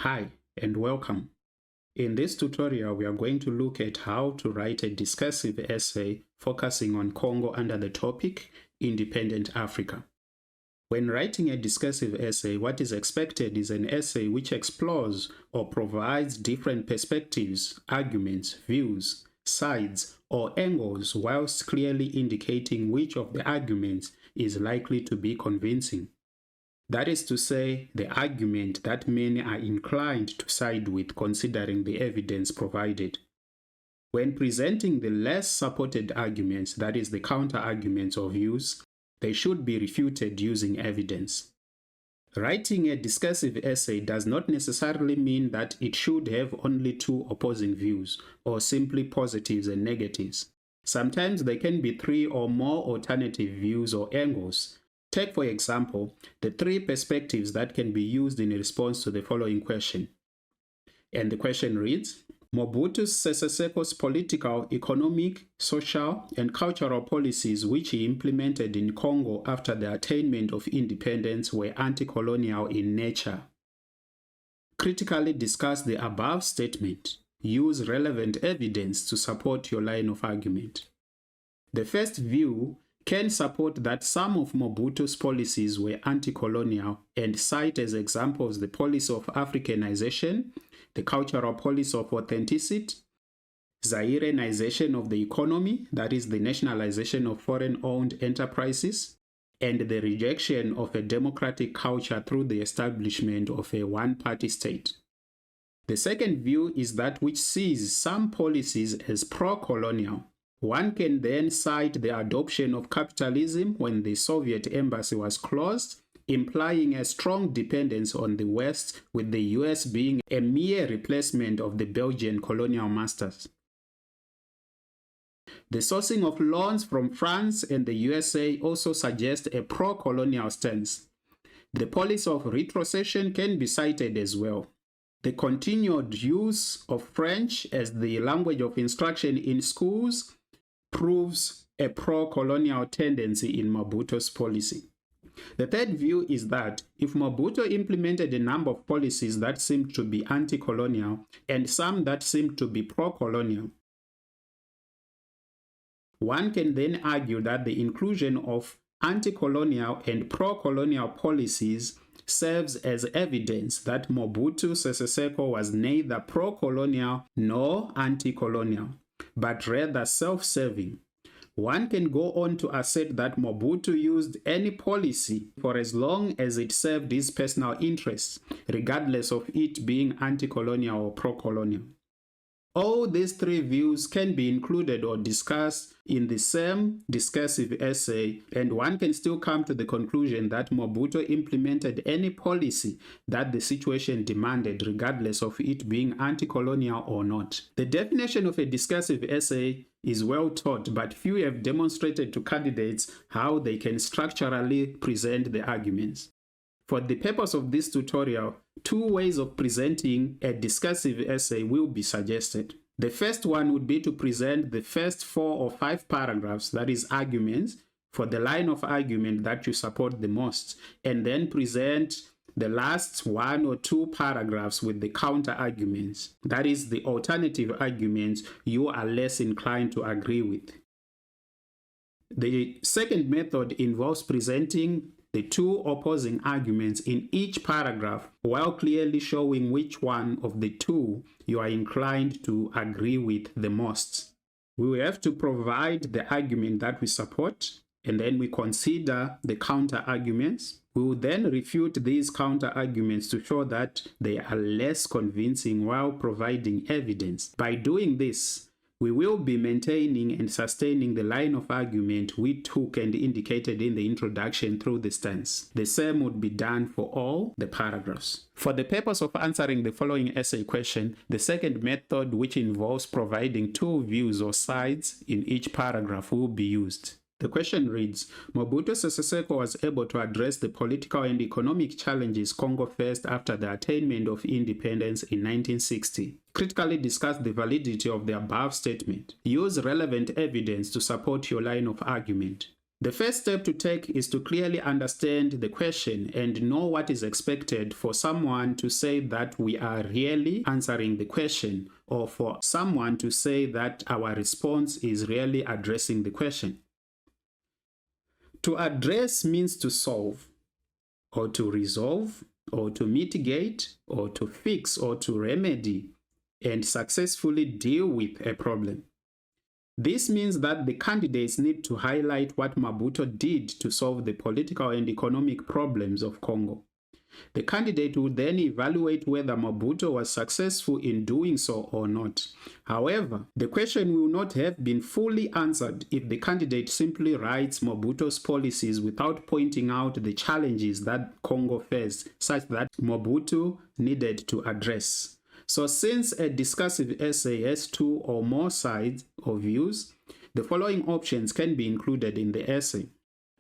Hi and welcome. In this tutorial, we are going to look at how to write a discursive essay focusing on Congo under the topic Independent Africa. When writing a discursive essay, what is expected is an essay which explores or provides different perspectives, arguments, views, sides, or angles whilst clearly indicating which of the arguments is likely to be convincing. That is to say, the argument that many are inclined to side with considering the evidence provided. When presenting the less supported arguments, that is the counter-arguments or views, they should be refuted using evidence. Writing a discursive essay does not necessarily mean that it should have only two opposing views, or simply positives and negatives. Sometimes there can be three or more alternative views or angles. Take, for example, the three perspectives that can be used in response to the following question. And the question reads, Mobutu Sese Seko's political, economic, social, and cultural policies which he implemented in Congo after the attainment of independence were anti-colonial in nature. Critically discuss the above statement. Use relevant evidence to support your line of argument. The first view can support that some of Mobutu's policies were anti-colonial and cite as examples the policy of Africanization, the cultural policy of authenticity, Zaireanisation of the economy, that is the nationalization of foreign-owned enterprises, and the rejection of a democratic culture through the establishment of a one-party state. The second view is that which sees some policies as pro-colonial. One can then cite the adoption of capitalism when the Soviet embassy was closed, implying a strong dependence on the West, with the US being a mere replacement of the Belgian colonial masters. The sourcing of loans from France and the USA also suggests a pro-colonial stance. The policy of retrocession can be cited as well. The continued use of French as the language of instruction in schools proves a pro-colonial tendency in Mobutu's policy. The third view is that if Mobutu implemented a number of policies that seemed to be anti-colonial and some that seemed to be pro-colonial, one can then argue that the inclusion of anti-colonial and pro-colonial policies serves as evidence that Mobutu Sese Seko was neither pro-colonial nor anti-colonial, but rather self-serving. One can go on to assert that Mobutu used any policy for as long as it served his personal interests, regardless of it being anti-colonial or pro-colonial. All these three views can be included or discussed in the same discursive essay, and one can still come to the conclusion that Mobutu implemented any policy that the situation demanded, regardless of it being anti-colonial or not. The definition of a discursive essay is well taught, but few have demonstrated to candidates how they can structurally present the arguments. For the purpose of this tutorial, two ways of presenting a discursive essay will be suggested. The first one would be to present the first 4 or 5 paragraphs, that is arguments, for the line of argument that you support the most, and then present the last 1 or 2 paragraphs with the counter arguments, that is the alternative arguments you are less inclined to agree with. The second method involves presenting the 2 opposing arguments in each paragraph while clearly showing which one of the 2 you are inclined to agree with the most. We will have to provide the argument that we support, and then we consider the counter arguments. We will then refute these counter arguments to show that they are less convincing while providing evidence. By doing this, we will be maintaining and sustaining the line of argument we took and indicated in the introduction through the stance. The same would be done for all the paragraphs. For the purpose of answering the following essay question, the second method, which involves providing 2 views or sides in each paragraph, will be used. The question reads, Mobutu Sese Seko was able to address the political and economic challenges Congo faced after the attainment of independence in 1960. Critically discuss the validity of the above statement. Use relevant evidence to support your line of argument. The first step to take is to clearly understand the question and know what is expected for someone to say that we are really answering the question, or for someone to say that our response is really addressing the question. To address means to solve, or to resolve, or to mitigate, or to fix, or to remedy, and successfully deal with a problem. This means that the candidates need to highlight what Mobutu did to solve the political and economic problems of Congo. The candidate would then evaluate whether Mobutu was successful in doing so or not. However, the question will not have been fully answered if the candidate simply writes Mobutu's policies without pointing out the challenges that Congo faced, such that Mobutu needed to address. So since a discursive essay has two or more sides or views, the following options can be included in the essay.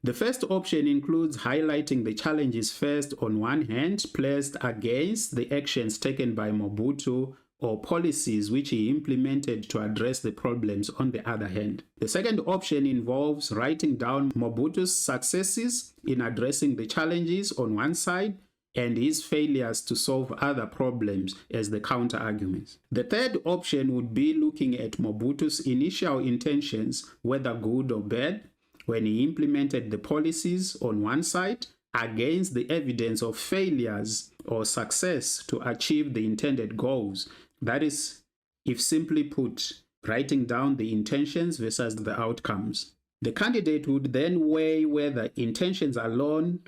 The first option includes highlighting the challenges faced on one hand, placed against the actions taken by Mobutu or policies which he implemented to address the problems on the other hand. The second option involves writing down Mobutu's successes in addressing the challenges on one side and his failures to solve other problems as the counter-arguments. The third option would be looking at Mobutu's initial intentions, whether good or bad, when he implemented the policies on one side, against the evidence of failures or success to achieve the intended goals. That is, if simply put, writing down the intentions versus the outcomes. The candidate would then weigh whether intentions alone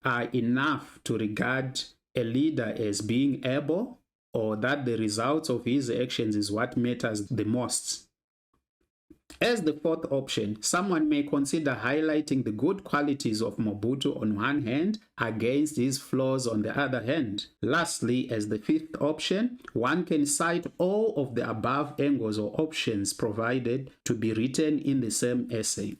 are enough to regard a leader as being able, or that the results of his actions is what matters the most. As the fourth option, someone may consider highlighting the good qualities of Mobutu on one hand against his flaws on the other hand. Lastly, as the fifth option, one can cite all of the above angles or options provided to be written in the same essay.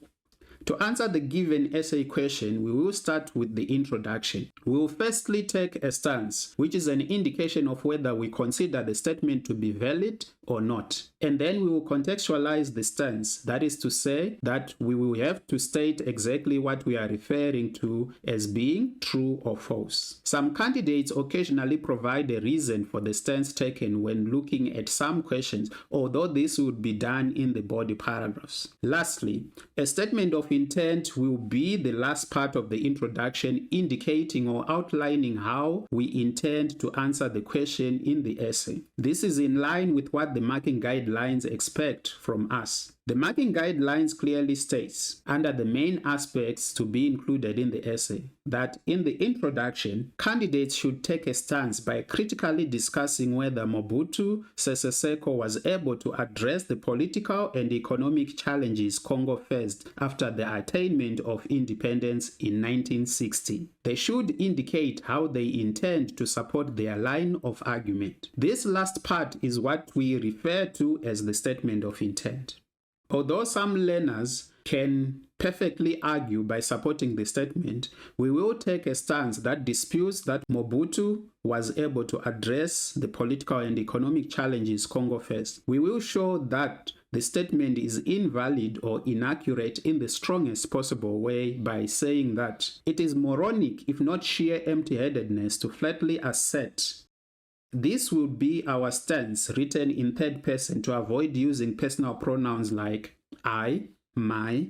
To answer the given essay question, we will start with the introduction. We will firstly take a stance, which is an indication of whether we consider the statement to be valid or not. And then we will contextualize the stance, that is to say that we will have to state exactly what we are referring to as being true or false. Some candidates occasionally provide a reason for the stance taken when looking at some questions, although this would be done in the body paragraphs. Lastly, a statement of intent will be the last part of the introduction, indicating or outlining how we intend to answer the question in the essay. This is in line with what the marking guidelines expect from us. The marking guidelines clearly states, under the main aspects to be included in the essay, that in the introduction, candidates should take a stance by critically discussing whether Mobutu Sese Seko was able to address the political and economic challenges Congo faced after the attainment of independence in 1960. They should indicate how they intend to support their line of argument. This last part is what we refer to as the statement of intent. Although some learners can perfectly argue by supporting the statement, we will take a stance that disputes that Mobutu was able to address the political and economic challenges Congo faced. We will show that the statement is invalid or inaccurate in the strongest possible way by saying that it is moronic, if not sheer empty-headedness, to flatly assert. This would be our stance written in third person to avoid using personal pronouns like I, my,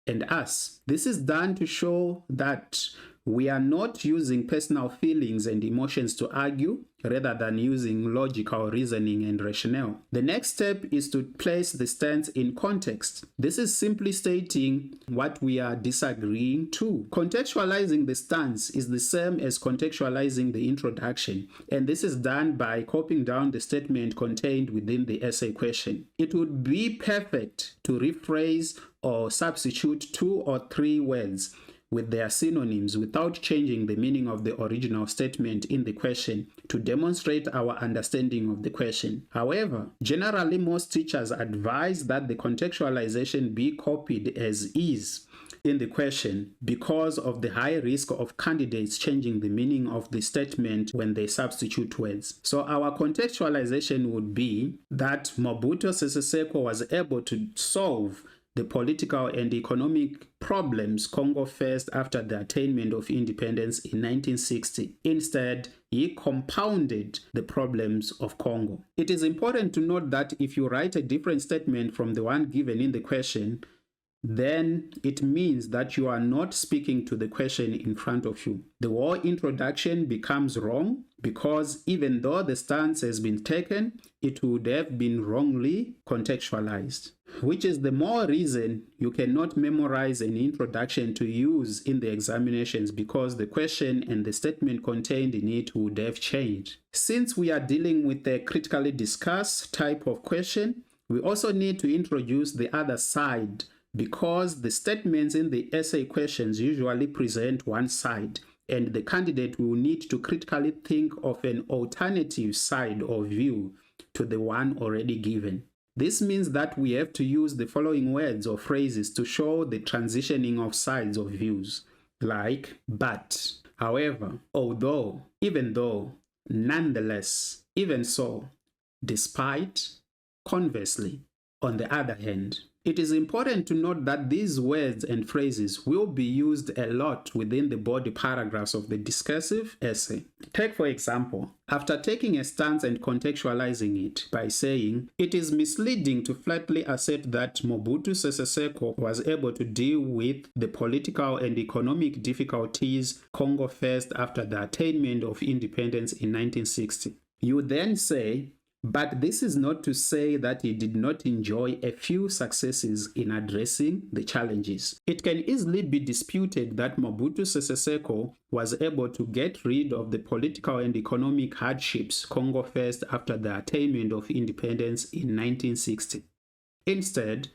and us. This is done to show that we are not using personal feelings and emotions to argue, rather than using logical reasoning and rationale. The next step is to place the stance in context. This is simply stating what we are disagreeing to. Contextualizing the stance is the same as contextualizing the introduction, and this is done by copying down the statement contained within the essay question. It would be perfect to rephrase or substitute 2 or 3 words with their synonyms without changing the meaning of the original statement in the question to demonstrate our understanding of the question. However, generally most teachers advise that the contextualization be copied as is in the question because of the high risk of candidates changing the meaning of the statement when they substitute words. So our contextualization would be that Mobutu Sese Seko was able to solve the political and economic problems Congo faced after the attainment of independence in 1960. Instead, he compounded the problems of Congo. It is important to note that if you write a different statement from the one given in the question, then it means that you are not speaking to the question in front of you. The whole introduction becomes wrong because even though the stance has been taken, it would have been wrongly contextualized, which is the more reason you cannot memorize an introduction to use in the examinations because the question and the statement contained in it would have changed. Since we are dealing with a critically discussed type of question, we also need to introduce the other side because the statements in the essay questions usually present one side, and the candidate will need to critically think of an alternative side or view to the one already given. This means that we have to use the following words or phrases to show the transitioning of sides of views, like but, however, although, even though, nonetheless, even so, despite, conversely, on the other hand. It is important to note that these words and phrases will be used a lot within the body paragraphs of the discursive essay. Take, for example, after taking a stance and contextualizing it by saying, it is misleading to flatly assert that Mobutu Sese Seko was able to deal with the political and economic difficulties Congo faced after the attainment of independence in 1960. You then say, but this is not to say that he did not enjoy a few successes in addressing the challenges. It can easily be disputed that Mobutu Sese Seko was able to get rid of the political and economic hardships Congo faced after the attainment of independence in 1960. Instead,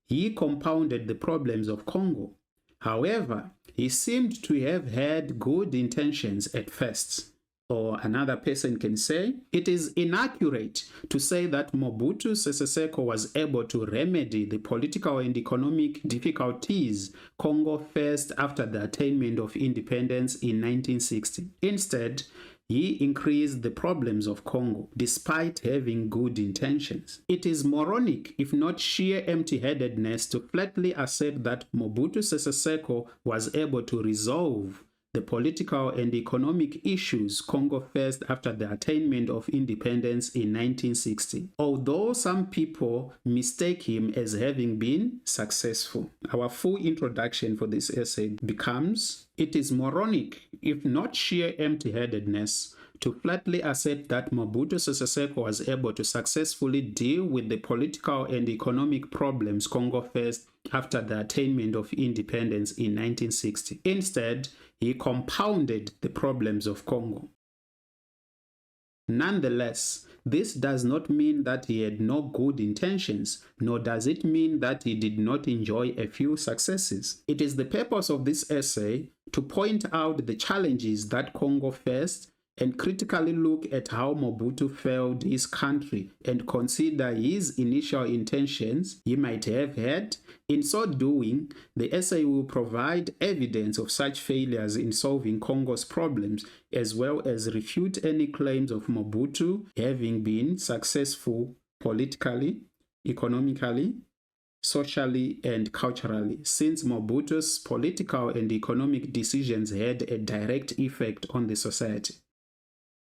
he compounded the problems of Congo. However, he seemed to have had good intentions at first. Or another person can say, it is inaccurate to say that Mobutu Sese Seko was able to remedy the political and economic difficulties Congo faced after the attainment of independence in 1960. Instead, he increased the problems of Congo despite having good intentions. It is moronic, if not sheer empty-headedness, to flatly assert that Mobutu Sese Seko was able to resolve the political and economic issues Congo faced after the attainment of independence in 1960, although some people mistake him as having been successful. Our full introduction for this essay becomes, it is moronic, if not sheer empty-headedness, to flatly assert that Mobutu Sese Seko was able to successfully deal with the political and economic problems Congo faced after the attainment of independence in 1960. Instead, he compounded the problems of Congo. Nonetheless, this does not mean that he had no good intentions, nor does it mean that he did not enjoy a few successes. It is the purpose of this essay to point out the challenges that Congo faced and critically look at how Mobutu failed his country and consider his initial intentions he might have had. In so doing, the essay will provide evidence of such failures in solving Congo's problems, as well as refute any claims of Mobutu having been successful politically, economically, socially, and culturally, since Mobutu's political and economic decisions had a direct effect on the society.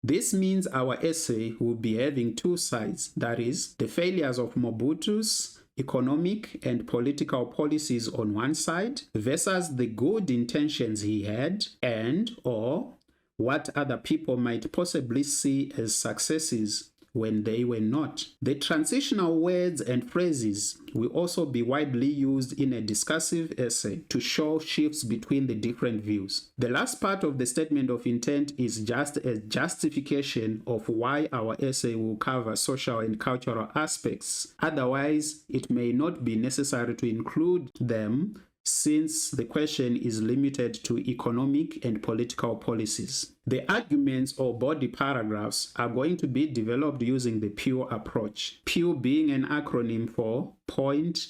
This means our essay will be having two sides, that is, the failures of Mobutu's economic and political policies on one side versus the good intentions he had and/or what other people might possibly see as successes when they were not. The transitional words and phrases will also be widely used in a discursive essay to show shifts between the different views. The last part of the statement of intent is just a justification of why our essay will cover social and cultural aspects. Otherwise, it may not be necessary to include them since the question is limited to economic and political policies. The arguments or body paragraphs are going to be developed using the PURE approach. PURE being an acronym for point,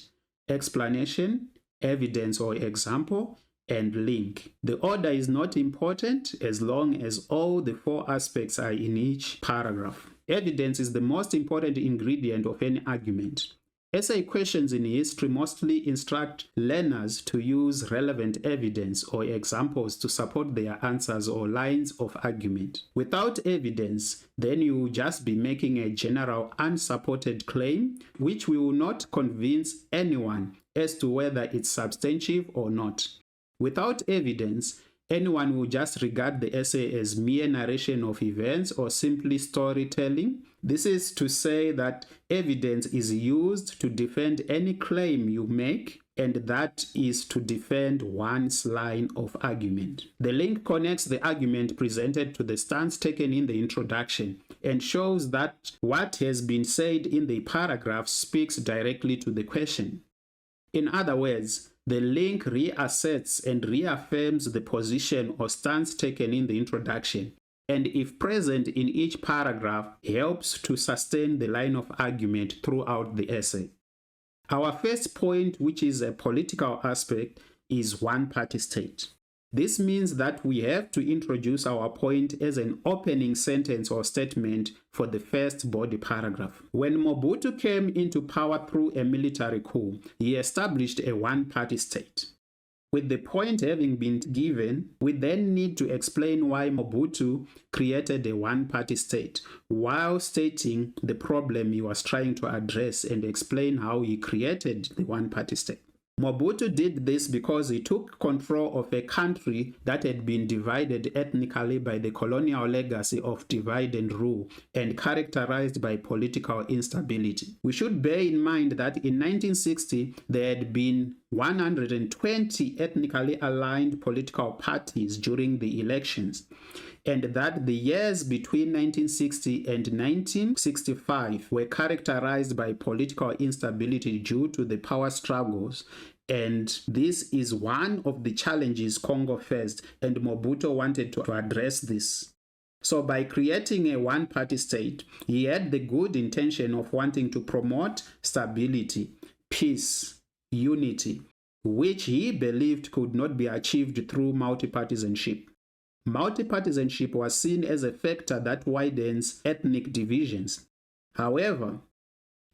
explanation, evidence or example, and link. The order is not important as long as all the four aspects are in each paragraph. Evidence is the most important ingredient of any argument. Essay questions in history mostly instruct learners to use relevant evidence or examples to support their answers or lines of argument. Without evidence, then you will just be making a general unsupported claim, which will not convince anyone as to whether it's substantive or not. Without evidence, anyone will just regard the essay as mere narration of events or simply storytelling. This is to say that evidence is used to defend any claim you make, and that is to defend one's line of argument. The link connects the argument presented to the stance taken in the introduction and shows that what has been said in the paragraph speaks directly to the question. In other words, the link reasserts and reaffirms the position or stance taken in the introduction, and if present in each paragraph, helps to sustain the line of argument throughout the essay. Our first point, which is a political aspect, is one-party state. This means that we have to introduce our point as an opening sentence or statement for the first body paragraph. When Mobutu came into power through a military coup, he established a one-party state. With the point having been given, we then need to explain why Mobutu created a one-party state, while stating the problem he was trying to address and explain how he created the one-party state. Mobutu did this because he took control of a country that had been divided ethnically by the colonial legacy of divide and rule and characterized by political instability. We should bear in mind that in 1960 there had been 120 ethnically aligned political parties during the elections, and that the years between 1960 and 1965 were characterized by political instability due to the power struggles, and this is one of the challenges Congo faced, and Mobutu wanted to address this. So by creating a one-party state, he had the good intention of wanting to promote stability, peace, unity, which he believed could not be achieved through multipartisanship. Multipartisanship was seen as a factor that widens ethnic divisions. However,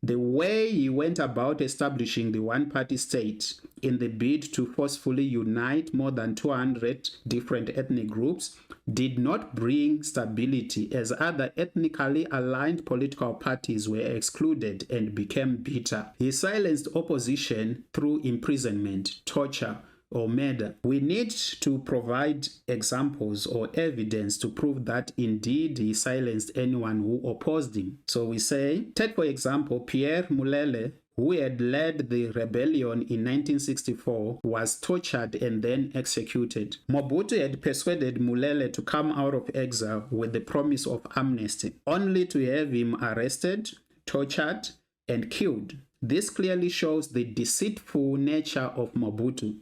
the way he went about establishing the one-party state in the bid to forcefully unite more than 200 different ethnic groups did not bring stability, as other ethnically aligned political parties were excluded and became bitter. He silenced opposition through imprisonment, torture, or murder. We need to provide examples or evidence to prove that indeed he silenced anyone who opposed him. So we say, take for example, Pierre Mulele, who had led the rebellion in 1964, was tortured and then executed. Mobutu had persuaded Mulele to come out of exile with the promise of amnesty, only to have him arrested, tortured, and killed. This clearly shows the deceitful nature of Mobutu.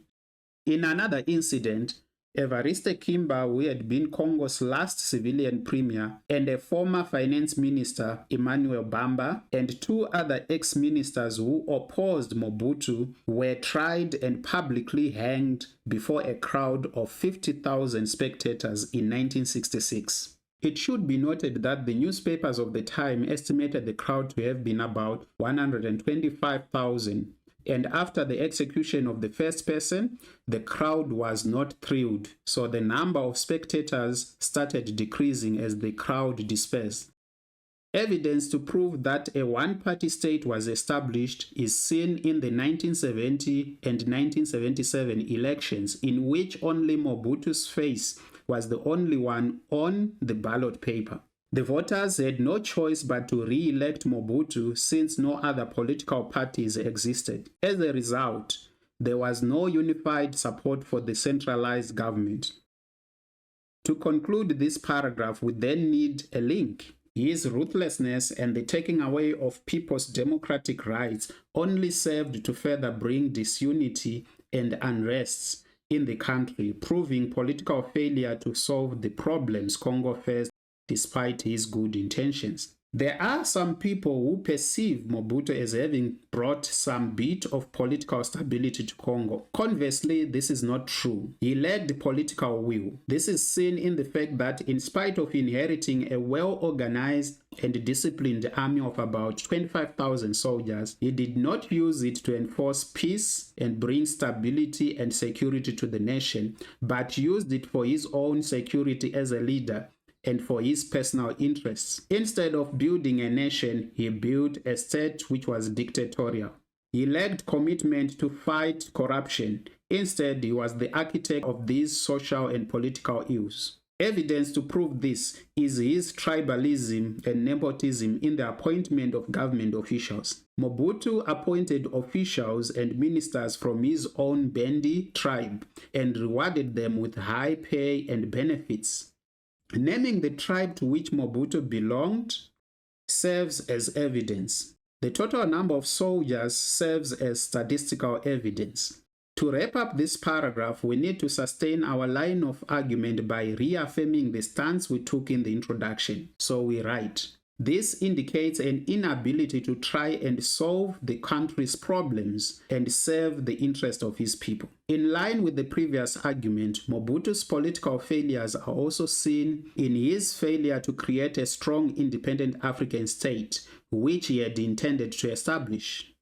In another incident, Evariste Kimba, who had been Congo's last civilian premier, and a former finance minister, Emmanuel Bamba, and two other ex-ministers who opposed Mobutu were tried and publicly hanged before a crowd of 50,000 spectators in 1966. It should be noted that the newspapers of the time estimated the crowd to have been about 125,000. And after the execution of the first person, the crowd was not thrilled, so the number of spectators started decreasing as the crowd dispersed. Evidence to prove that a one-party state was established is seen in the 1970 and 1977 elections, in which only Mobutu's face was the only one on the ballot paper. The voters had no choice but to re-elect Mobutu since no other political parties existed. As a result, there was no unified support for the centralized government. To conclude this paragraph, we then need a link. His ruthlessness and the taking away of people's democratic rights only served to further bring disunity and unrests in the country, proving political failure to solve the problems Congo faced despite his good intentions. There are some people who perceive Mobutu as having brought some bit of political stability to Congo. Conversely, this is not true. He lacked political will. This is seen in the fact that in spite of inheriting a well-organized and disciplined army of about 25,000 soldiers, he did not use it to enforce peace and bring stability and security to the nation, but used it for his own security as a leader and for his personal interests. Instead of building a nation, he built a state which was dictatorial. He lacked commitment to fight corruption. Instead, he was the architect of these social and political ills. Evidence to prove this is his tribalism and nepotism in the appointment of government officials. Mobutu appointed officials and ministers from his own Bendi tribe and rewarded them with high pay and benefits. Naming the tribe to which Mobutu belonged serves as evidence. The total number of soldiers serves as statistical evidence. To wrap up this paragraph, we need to sustain our line of argument by reaffirming the stance we took in the introduction. So we write, this indicates an inability to try and solve the country's problems and serve the interest of his people. In line with the previous argument, Mobutu's political failures are also seen in his failure to create a strong independent African state, which he had intended to establish.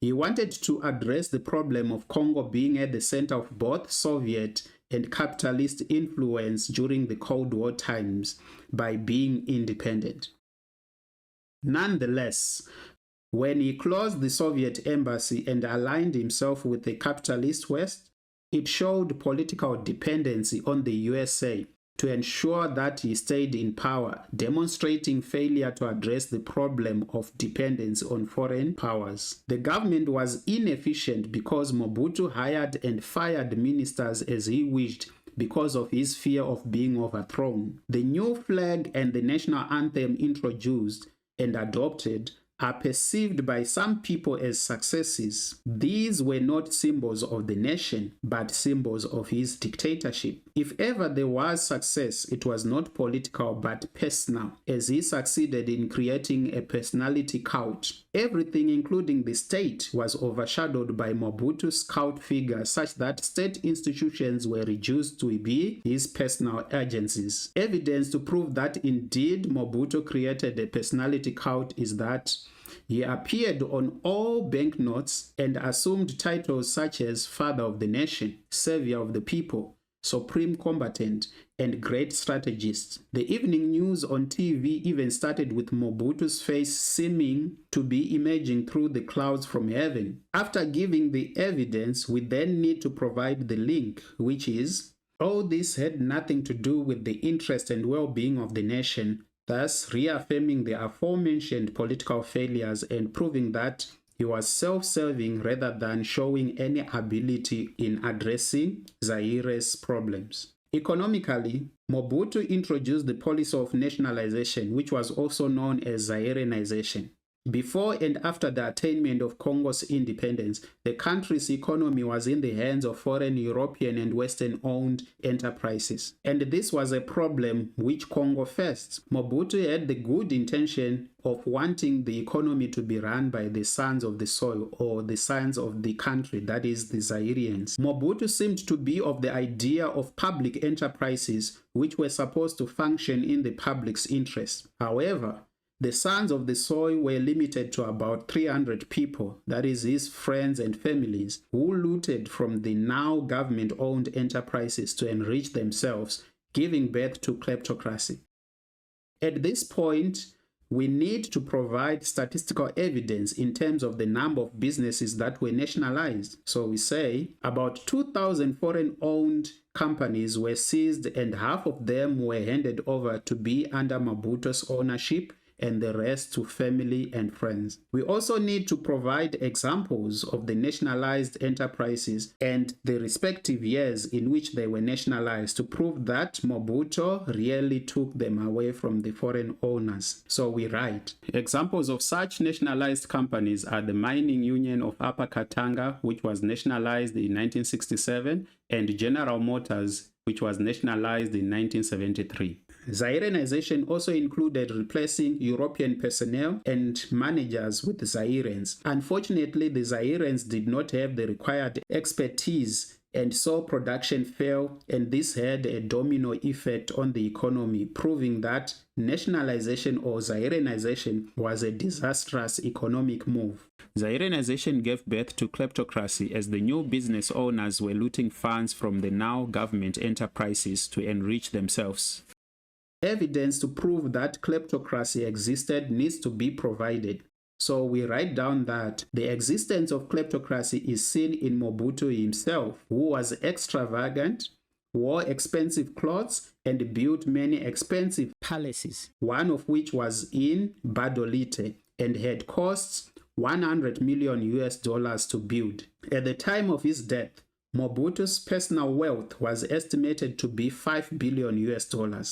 He wanted to address the problem of Congo being at the center of both Soviet and capitalist influence during the Cold War times by being independent. Nonetheless, when he closed the Soviet embassy and aligned himself with the capitalist West, it showed political dependency on the USA to ensure that he stayed in power, demonstrating failure to address the problem of dependence on foreign powers. The government was inefficient because Mobutu hired and fired ministers as he wished because of his fear of being overthrown. The new flag and the national anthem introduced and adopted are perceived by some people as successes. These were not symbols of the nation, but symbols of his dictatorship. If ever there was success, it was not political but personal, as he succeeded in creating a personality cult. Everything, including the state, was overshadowed by Mobutu's cult figure, such that state institutions were reduced to be his personal agencies. Evidence to prove that indeed Mobutu created a personality cult is that he appeared on all banknotes and assumed titles such as Father of the Nation, Savior of the People, Supreme Combatant, and Great Strategist. The evening news on TV even started with Mobutu's face seeming to be emerging through the clouds from heaven. After giving the evidence, we then need to provide the link, which is, all this had nothing to do with the interest and well-being of the nation, thus reaffirming the aforementioned political failures and proving that he was self-serving rather than showing any ability in addressing Zaire's problems. Economically, Mobutu introduced the policy of nationalization, which was also known as Zaireanisation. Before and after the attainment of Congo's independence, the country's economy was in the hands of foreign European and Western-owned enterprises. And this was a problem which Congo faced. Mobutu had the good intention of wanting the economy to be run by the sons of the soil, or the sons of the country, that is, the Zaireans. Mobutu seemed to be of the idea of public enterprises which were supposed to function in the public's interest. However, the sons of the soil were limited to about 300 people, that is his friends and families, who looted from the now government-owned enterprises to enrich themselves, giving birth to kleptocracy. At this point, we need to provide statistical evidence in terms of the number of businesses that were nationalized. So we say about 2,000 foreign-owned companies were seized and half of them were handed over to be under Mobutu's ownership, and the rest to family and friends. We also need to provide examples of the nationalized enterprises and the respective years in which they were nationalized to prove that Mobutu really took them away from the foreign owners. So we write, examples of such nationalized companies are the Mining Union of Upper Katanga, which was nationalized in 1967, and General Motors, which was nationalized in 1973. Zaireanisation also included replacing European personnel and managers with Zaireans. Unfortunately, the Zaireans did not have the required expertise, and so production fell, and this had a domino effect on the economy, proving that nationalization or Zaireanisation was a disastrous economic move. Zaireanisation gave birth to kleptocracy as the new business owners were looting funds from the now government enterprises to enrich themselves. Evidence to prove that kleptocracy existed needs to be provided. So we write down that the existence of kleptocracy is seen in Mobutu himself, who was extravagant, wore expensive clothes, and built many expensive palaces, one of which was in Badolite and had costs $100 million to build. At the time of his death, Mobutu's personal wealth was estimated to be $5 billion.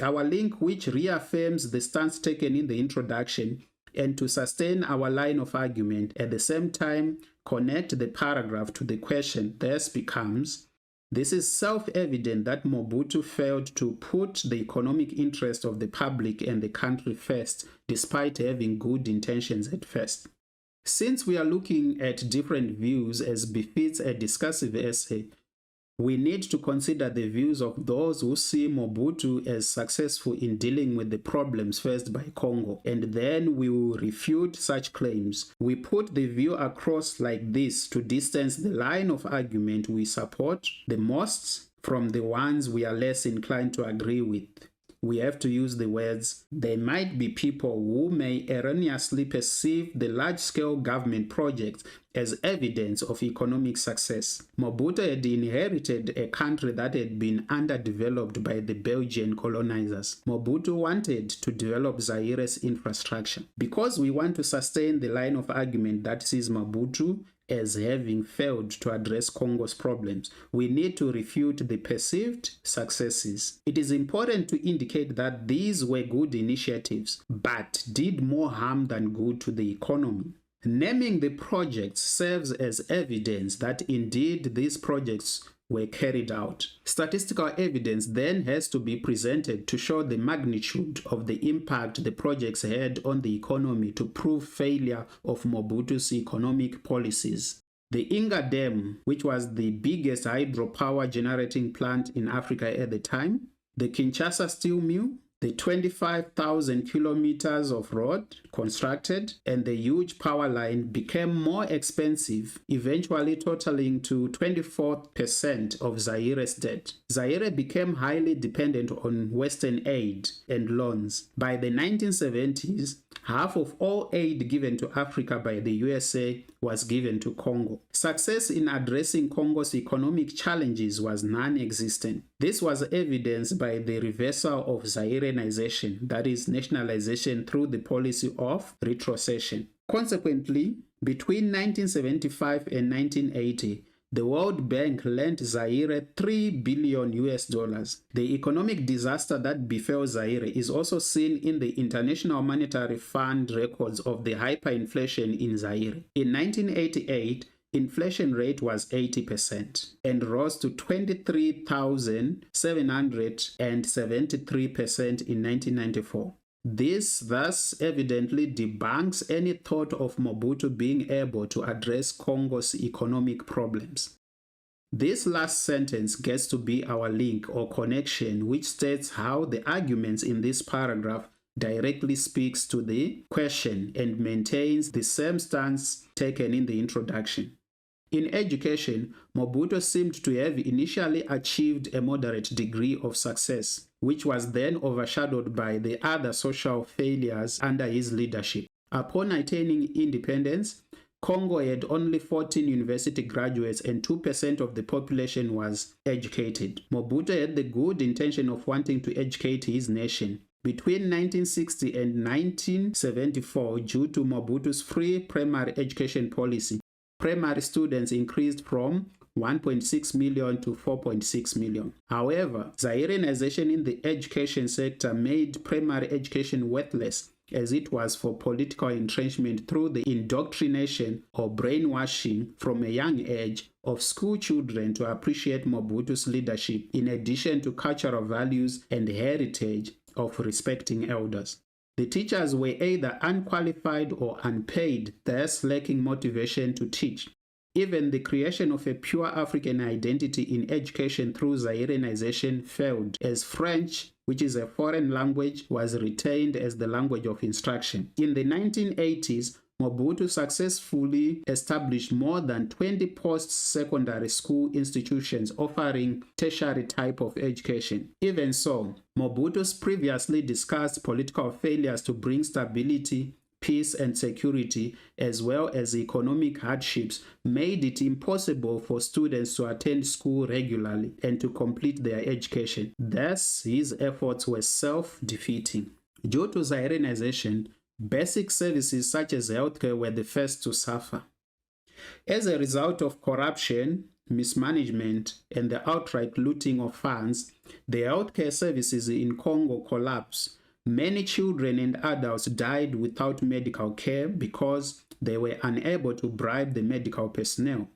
Our link, which reaffirms the stance taken in the introduction, and to sustain our line of argument, at the same time connect the paragraph to the question, thus becomes, this is self-evident that Mobutu failed to put the economic interest of the public and the country first, despite having good intentions at first. Since we are looking at different views as befits a discursive essay, we need to consider the views of those who see Mobutu as successful in dealing with the problems faced by Congo, and then we will refute such claims. We put the view across like this to distance the line of argument we support the most from the ones we are less inclined to agree with. We have to use the words, there might be people who may erroneously perceive the large-scale government projects as evidence of economic success. Mobutu had inherited a country that had been underdeveloped by the Belgian colonizers. Mobutu wanted to develop Zaire's infrastructure. Because we want to sustain the line of argument that sees Mobutu as having failed to address Congo's problems, we need to refute the perceived successes. It is important to indicate that these were good initiatives, but did more harm than good to the economy. Naming the projects serves as evidence that indeed these projects were carried out. Statistical evidence then has to be presented to show the magnitude of the impact the projects had on the economy to prove failure of Mobutu's economic policies. The Inga Dam, which was the biggest hydropower generating plant in Africa at the time, the Kinshasa steel mill, the 25,000 kilometers of road constructed, and the huge power line became more expensive, eventually totaling to 24% of Zaire's debt. Zaire became highly dependent on Western aid and loans. By the 1970s, half of all aid given to Africa by the USA was given to Congo. Success in addressing Congo's economic challenges was non-existent. This was evidenced by the reversal of Zaireanisation, that is, nationalization through the policy of retrocession. Consequently, between 1975 and 1980, the World Bank lent Zaire $3 billion. The economic disaster that befell Zaire is also seen in the International Monetary Fund records of the hyperinflation in Zaire. In 1988, inflation rate was 80% and rose to 23,773% in 1994. This thus evidently debunks any thought of Mobutu being able to address Congo's economic problems. This last sentence gets to be our link or connection, which states how the arguments in this paragraph directly speaks to the question and maintains the same stance taken in the introduction. In education, Mobutu seemed to have initially achieved a moderate degree of success, which was then overshadowed by the other social failures under his leadership. Upon attaining independence, Congo had only 14 university graduates and 2% of the population was educated. Mobutu had the good intention of wanting to educate his nation. Between 1960 and 1974, due to Mobutu's free primary education policy, primary students increased from 1.6 million to 4.6 million. However, Zaireanisation in the education sector made primary education worthless as it was for political entrenchment through the indoctrination or brainwashing from a young age of school children to appreciate Mobutu's leadership, in addition to cultural values and heritage of respecting elders. The teachers were either unqualified or unpaid, thus lacking motivation to teach. Even the creation of a pure African identity in education through Zaireanisation failed, as French, which is a foreign language, was retained as the language of instruction. In the 1980s, Mobutu successfully established more than 20 post-secondary school institutions offering tertiary type of education. Even so, Mobutu's previously discussed political failures to bring stability, peace and security, as well as economic hardships, made it impossible for students to attend school regularly and to complete their education. Thus, his efforts were self-defeating. Due to Zaireanisation, basic services such as healthcare were the first to suffer. As a result of corruption, mismanagement, and the outright looting of funds, the healthcare services in Congo collapsed. Many children and adults died without medical care because they were unable to bribe the medical personnel.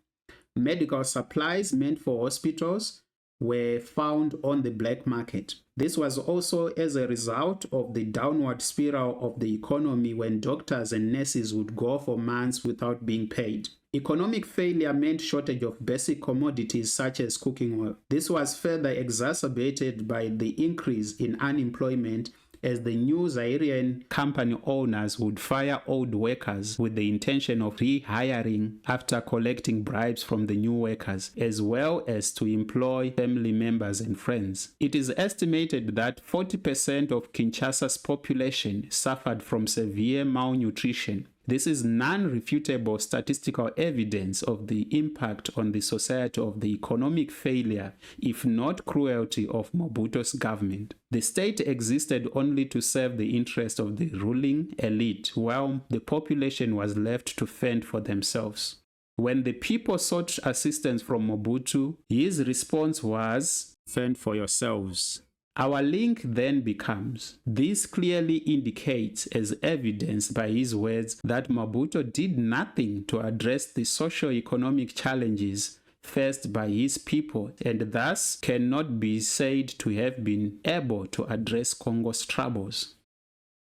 Medical supplies meant for hospitals were found on the black market. This was also as a result of the downward spiral of the economy when doctors and nurses would go for months without being paid. Economic failure meant shortage of basic commodities such as cooking oil. This was further exacerbated by the increase in unemployment, as the new Zairean company owners would fire old workers with the intention of rehiring after collecting bribes from the new workers, as well as to employ family members and friends. It is estimated that 40% of Kinshasa's population suffered from severe malnutrition. This is non-refutable statistical evidence of the impact on the society of the economic failure, if not cruelty, of Mobutu's government. The state existed only to serve the interest of the ruling elite, while the population was left to fend for themselves. When the people sought assistance from Mobutu, his response was, "Fend for yourselves." Our link then becomes, this clearly indicates as evidence by his words that Mobutu did nothing to address the socio-economic challenges faced by his people, and thus cannot be said to have been able to address Congo's troubles.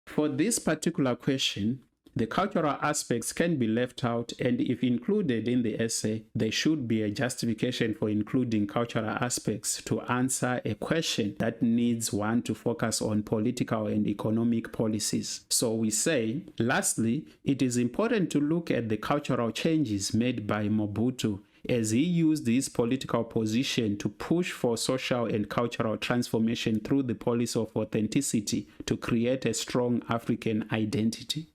For this particular question, the cultural aspects can be left out, and if included in the essay, there should be a justification for including cultural aspects to answer a question that needs one to focus on political and economic policies. So we say, lastly, it is important to look at the cultural changes made by Mobutu, as he used his political position to push for social and cultural transformation through the policy of authenticity to create a strong African identity.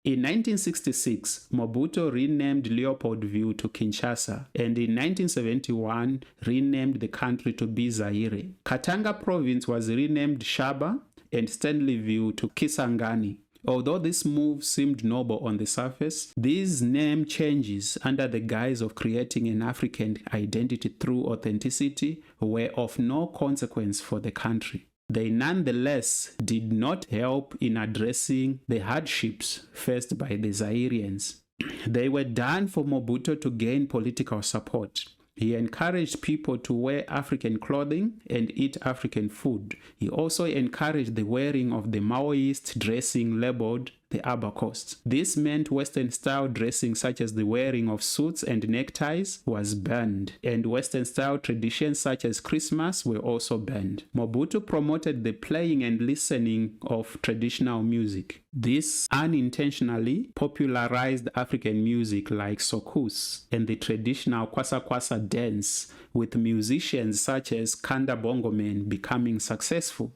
In 1966, Mobutu renamed Leopoldville to Kinshasa, and in 1971 renamed the country to be Zaire. Katanga province was renamed Shaba and Stanleyville to Kisangani. Although this move seemed noble on the surface, these name changes under the guise of creating an African identity through authenticity were of no consequence for the country. They nonetheless did not help in addressing the hardships faced by the Zaireans. They were done for Mobutu to gain political support. He encouraged people to wear African clothing and eat African food. He also encouraged the wearing of the Maoist dressing labeled the Abacost. This meant Western-style dressing such as the wearing of suits and neckties was banned, and Western-style traditions such as Christmas were also banned. Mobutu promoted the playing and listening of traditional music. This unintentionally popularized African music like soukous and the traditional kwasa-kwasa dance, with musicians such as Kanda Bongo Men becoming successful.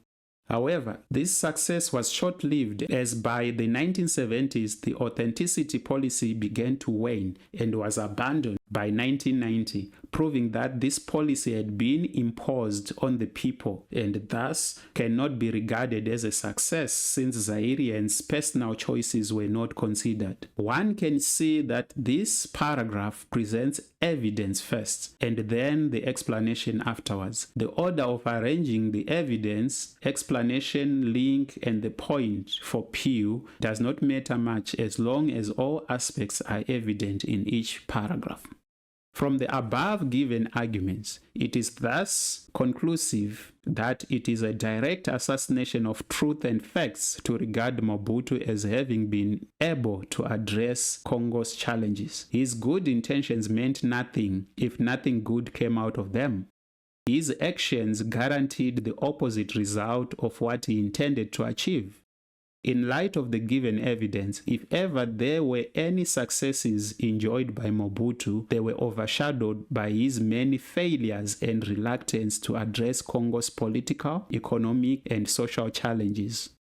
However, this success was short-lived, as by the 1970s the authenticity policy began to wane and was abandoned by 1990, proving that this policy had been imposed on the people and thus cannot be regarded as a success since Zaireans' personal choices were not considered. One can see that this paragraph presents evidence first and then the explanation afterwards. The order of arranging the evidence, explanation, link, and the point for Pew does not matter much as long as all aspects are evident in each paragraph. From the above given arguments, it is thus conclusive that it is a direct assassination of truth and facts to regard Mobutu as having been able to address Congo's challenges. His good intentions meant nothing if nothing good came out of them. His actions guaranteed the opposite result of what he intended to achieve. In light of the given evidence, if ever there were any successes enjoyed by Mobutu, they were overshadowed by his many failures and reluctance to address Congo's political, economic, and social challenges.